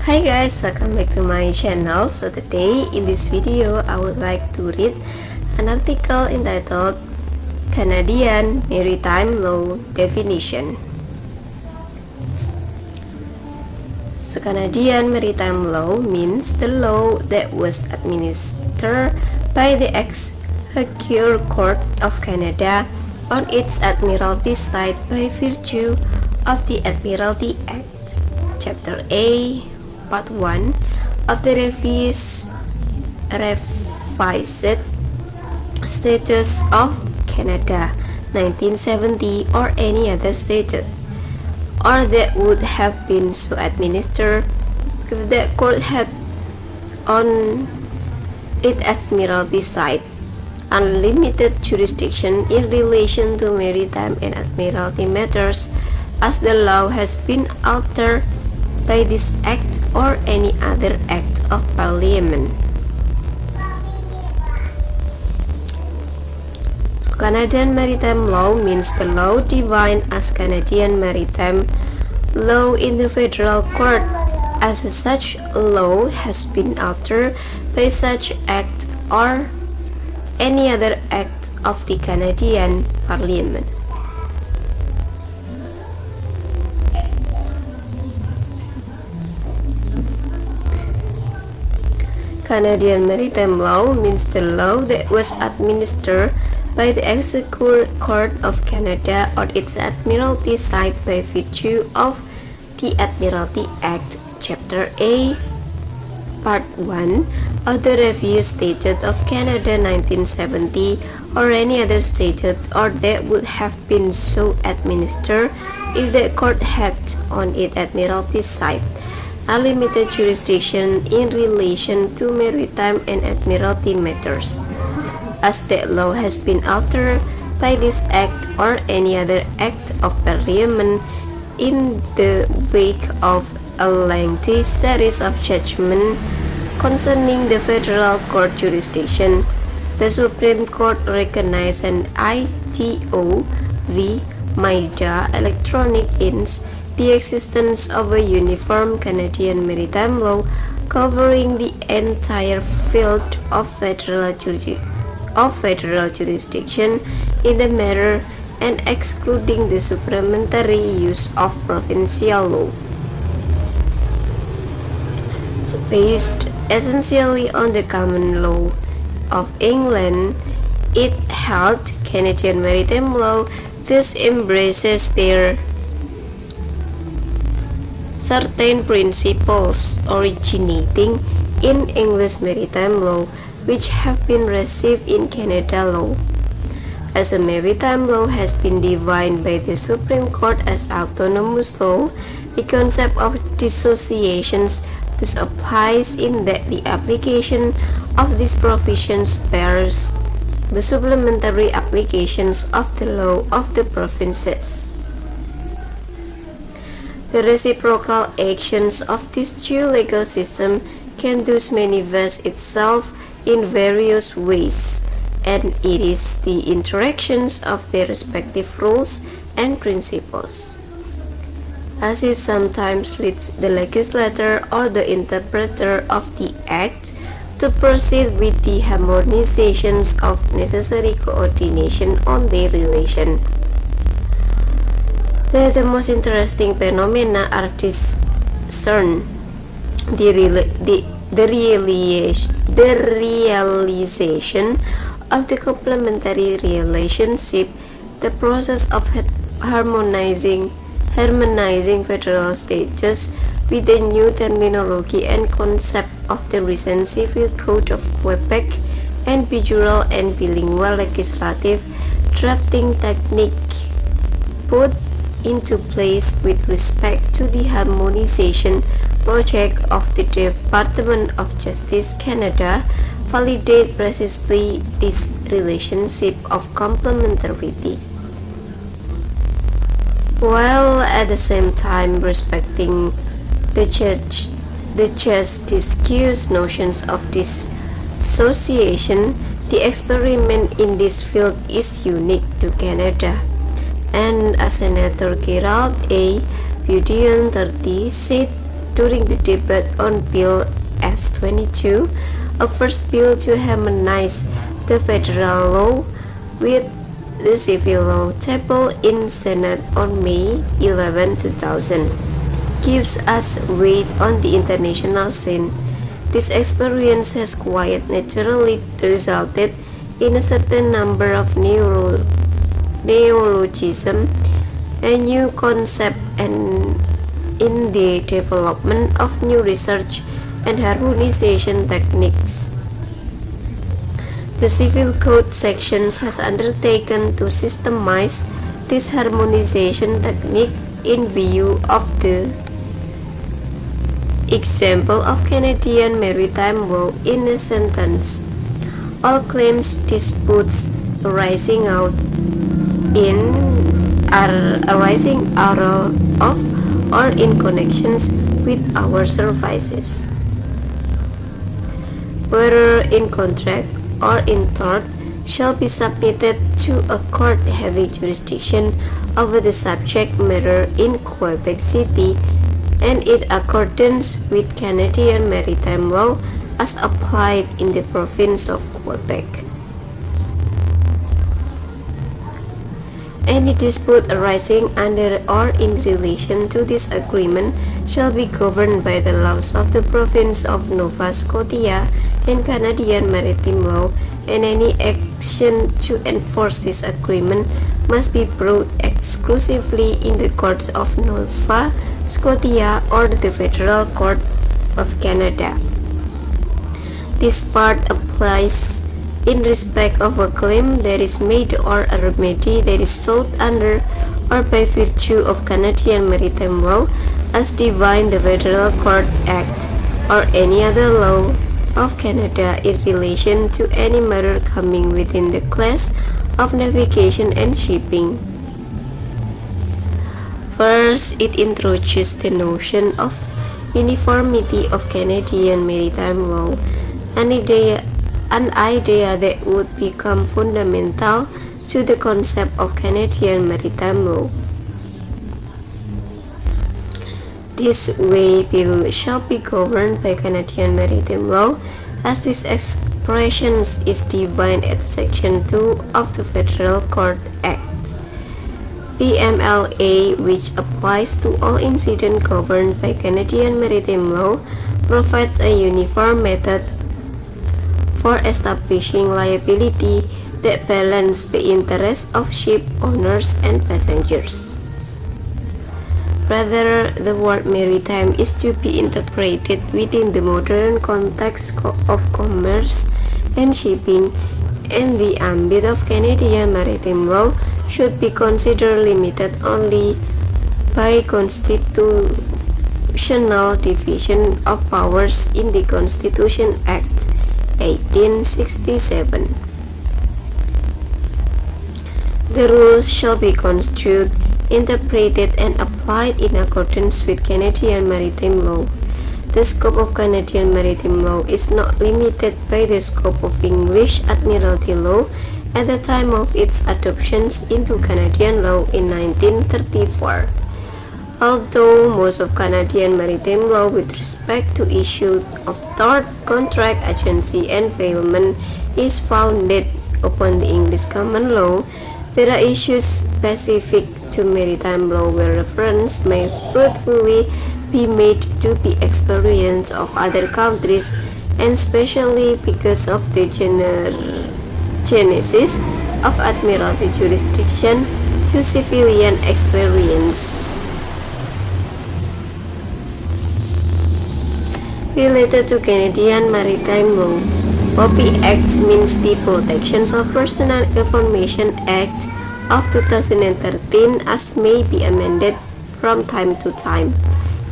Hi guys, welcome back to my channel. So today in this video I would like to read an article entitled Canadian Maritime Law Definition. So Canadian Maritime Law means the law that was administered by the Executive Court of Canada on its Admiralty side by virtue of the Admiralty Act, Chapter A, Part 1 of the revised Statutes of Canada 1970 or any other statute, or that would have been so administered if the court had on its Admiralty side unlimited jurisdiction in relation to maritime and admiralty matters, as the law has been altered by this act or any other act of Parliament. Canadian Maritime Law means the law defined as Canadian Maritime Law in the federal court, as such law has been altered by such act or any other act of the Canadian Parliament. Canadian Maritime Law means the law that was administered by the Executive Court of Canada on its Admiralty side by virtue of the Admiralty Act, Chapter A, Part 1 of the revised Statute of Canada 1970 or any other statute, or that would have been so administered if the court had on its Admiralty side unlimited jurisdiction in relation to maritime and admiralty matters, as that law has been altered by this act or any other act of Parliament in the wake of a lengthy series of judgments concerning the federal court jurisdiction. The Supreme Court recognized an ITO v. Maida Electronic Inc. the existence of a uniform Canadian maritime law covering the entire field of federal jurisdiction in the matter and excluding the supplementary use of provincial law. So based essentially on the common law of England, it held Canadian maritime law thus embraces their certain principles originating in English maritime law which have been received in Canada law. As a maritime law has been defined by the Supreme Court as autonomous law, the concept of dissociations thus applies in that the application of these provisions bears the supplementary applications of the law of the provinces. The reciprocal actions of this two legal system can thus manifest itself in various ways, and it is the interactions of their respective rules and principles, as it sometimes leads the legislator or the interpreter of the act to proceed with the harmonizations of necessary coordination on their relation. The most interesting phenomena are discerned, the realization of the complementary relationship, the process of harmonizing federal status with the new terminology and concept of the recent Civil Code of Quebec, and bilingual and bilingual legislative drafting technique put into place with respect to the harmonization project of the Department of Justice Canada validate precisely this relationship of complementarity, while at the same time respecting the just discussed notions of dissociation. The experiment in this field is unique to Canada, and as Senator Gerald A. Budion 30 said during the debate on Bill S-22, a first bill to harmonize the federal law with the civil law, tabled in Senate on May 11, 2000, gives us weight on the international scene. This experience has quite naturally resulted in a certain number of neologisms and new concepts, and in the development of new research and harmonization techniques. The Civil Code sections has undertaken to systemize this harmonization technique in view of the example of Canadian maritime law in a sentence. All claims, disputes arising out of or in connections with our services, whether in contract or in tort, shall be submitted to a court having jurisdiction over the subject matter in Quebec City and in accordance with Canadian maritime law as applied in the province of Quebec. Any dispute arising under or in relation to this agreement shall be governed by the laws of the province of Nova Scotia and Canadian maritime law, and any action to enforce this agreement must be brought exclusively in the courts of Nova Scotia or the Federal Court of Canada. This part applies in respect of a claim that is made or a remedy that is sought under or by virtue of Canadian maritime law as defined the Federal Court Act or any other law of Canada in relation to any matter coming within the class of navigation and shipping. First, it introduced the notion of uniformity of Canadian maritime law, an idea that would become fundamental to the concept of Canadian maritime law. This way, bill shall be governed by Canadian maritime law, as this expression is defined at Section 2 of the Federal Court Act. The MLA, which applies to all incidents governed by Canadian maritime law, provides a uniform method for establishing liability that balances the interests of ship owners and passengers. Rather, the word maritime is to be interpreted within the modern context of commerce and shipping, and the ambit of Canadian maritime law should be considered limited only by constitutional division of powers in the Constitution Act 1867. The rules shall be construed, interpreted, and applied in accordance with Canadian maritime law. The scope of Canadian maritime law is not limited by the scope of English admiralty law at the time of its adoptions into Canadian law in 1934. Although most of Canadian maritime law with respect to issue of tort, contract, agency, and bailment is founded upon the English common law, there are issues specific to maritime law where reference may fruitfully be made to the experience of other countries, and especially because of the genesis of admiralty jurisdiction to civilian experience. Related to Canadian maritime law, POPI Act means the Protection of Personal Information Act of 2013 as may be amended from time to time.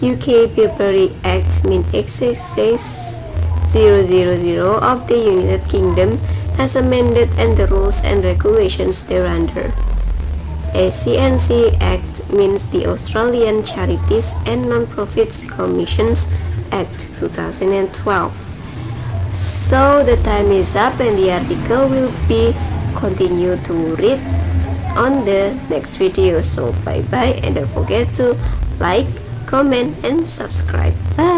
UK Burberry Act means XXX 000 of the United Kingdom as amended and the rules and regulations thereunder. ACNC Act means the Australian Charities and Non-Profits Commissions Act 2012. So the time is up and the article will be continued to read on the next video. So bye bye, and don't forget to like, comment, and subscribe. Bye.